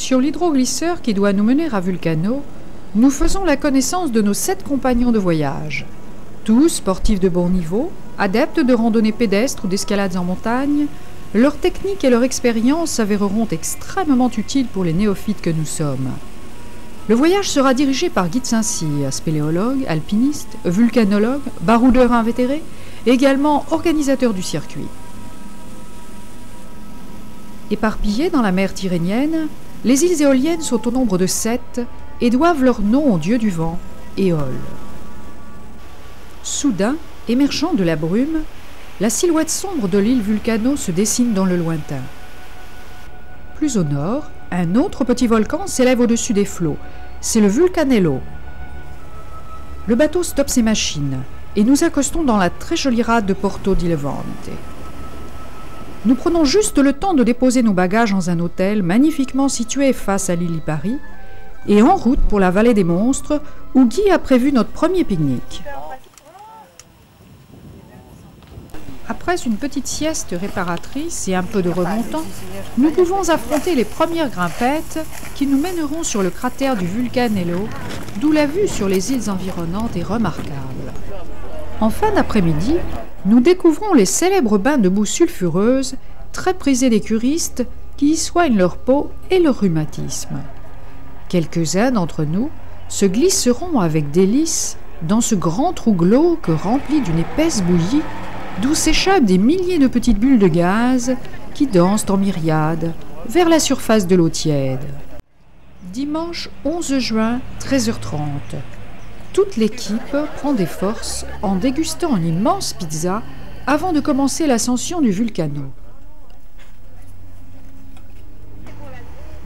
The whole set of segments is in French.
Sur l'hydroglisseur qui doit nous mener à Vulcano, nous faisons la connaissance de nos 7 compagnons de voyage. Tous sportifs de bon niveau, adeptes de randonnées pédestres ou d'escalades en montagne, leur technique et leur expérience s'avéreront extrêmement utiles pour les néophytes que nous sommes. Le voyage sera dirigé par Guy de Saint-Cyr, spéléologue, alpiniste, vulcanologue, baroudeur invétéré, et également organisateur du circuit. Éparpillées dans la mer Tyrrhénienne, les îles éoliennes sont au nombre de 7 et doivent leur nom au dieu du vent, Éole. Soudain, émergeant de la brume, la silhouette sombre de l'île Vulcano se dessine dans le lointain. Plus au nord, un autre petit volcan s'élève au-dessus des flots. C'est le Vulcanello. Le bateau stoppe ses machines et nous accostons dans la très jolie rade de Porto di Levante. Nous prenons juste le temps de déposer nos bagages dans un hôtel magnifiquement situé face à l'île Lipari et en route pour la vallée des monstres où Guy a prévu notre premier pique-nique. Après une petite sieste réparatrice et un peu de remontant, nous pouvons affronter les premières grimpettes qui nous mèneront sur le cratère du Vulcanello, d'où la vue sur les îles environnantes est remarquable. En fin d'après-midi, nous découvrons les célèbres bains de boue sulfureuse, très prisés des curistes qui y soignent leur peau et leur rhumatisme. Quelques-uns d'entre nous se glisseront avec délice dans ce grand trou glauque rempli d'une épaisse bouillie d'où s'échappent des milliers de petites bulles de gaz qui dansent en myriades vers la surface de l'eau tiède. Dimanche 11 juin, 13h30. Toute l'équipe prend des forces en dégustant une immense pizza avant de commencer l'ascension du Vulcano.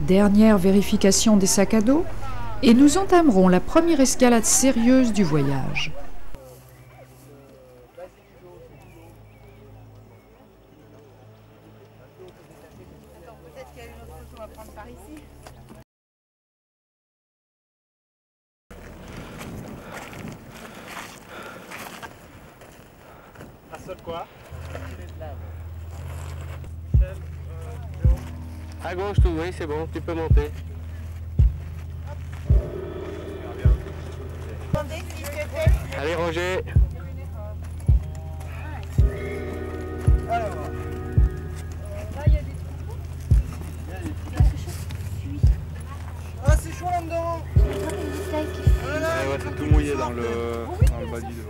Dernière vérification des sacs à dos et nous entamerons la première escalade sérieuse du voyage. Quoi? À gauche, tout, oui, c'est bon, tu peux monter. Allez, Roger. Alors. Là, il y a des trous. Ah, c'est chaud là-dedans. Ouais, c'est tout mouillé dans le bas du dos.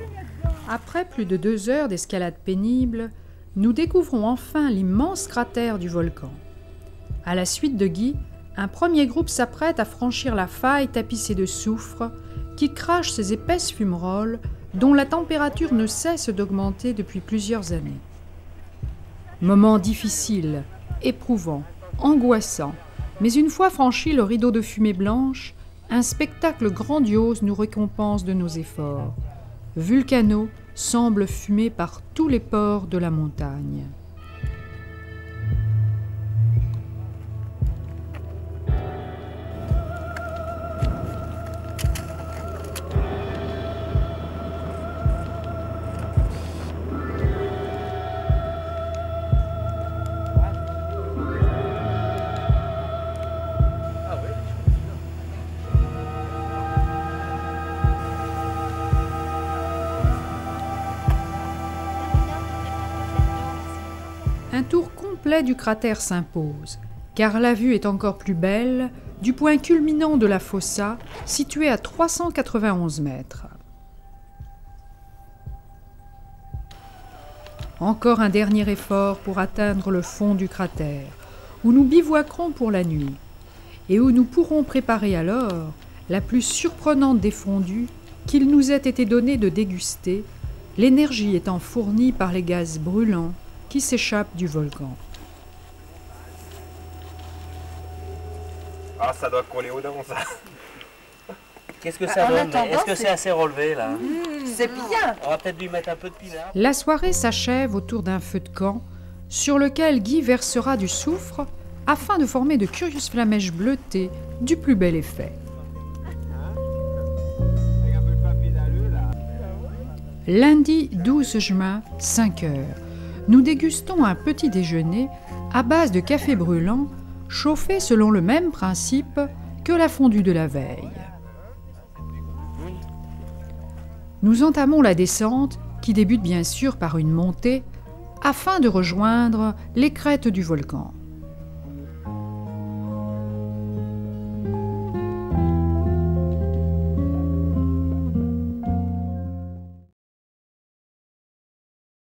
Après plus de 2 heures d'escalade pénible, nous découvrons enfin l'immense cratère du volcan. À la suite de Guy, un premier groupe s'apprête à franchir la faille tapissée de soufre qui crache ces épaisses fumerolles dont la température ne cesse d'augmenter depuis plusieurs années. Moment difficile, éprouvant, angoissant, mais une fois franchi le rideau de fumée blanche, un spectacle grandiose nous récompense de nos efforts. Vulcano semble fumer par tous les pores de la montagne. Un tour complet du cratère s'impose, car la vue est encore plus belle du point culminant de la fossa, situé à 391 mètres. Encore un dernier effort pour atteindre le fond du cratère, où nous bivouaquerons pour la nuit, et où nous pourrons préparer alors la plus surprenante des fondues qu'il nous ait été donné de déguster, l'énergie étant fournie par les gaz brûlants qui s'échappent du volcan. Ah, ça doit coller aux dents, ça. Qu'est-ce que ça donne? Est-ce que c'est assez relevé, là? C'est bien. On va peut-être lui mettre un peu de pinard. La soirée s'achève autour d'un feu de camp, sur lequel Guy versera du soufre afin de former de curieuses flamèches bleutées du plus bel effet. Lundi 12 juin, 5 heures. Nous dégustons un petit déjeuner à base de café brûlant chauffée selon le même principe que la fondue de la veille. Nous entamons la descente, qui débute bien sûr par une montée, afin de rejoindre les crêtes du volcan.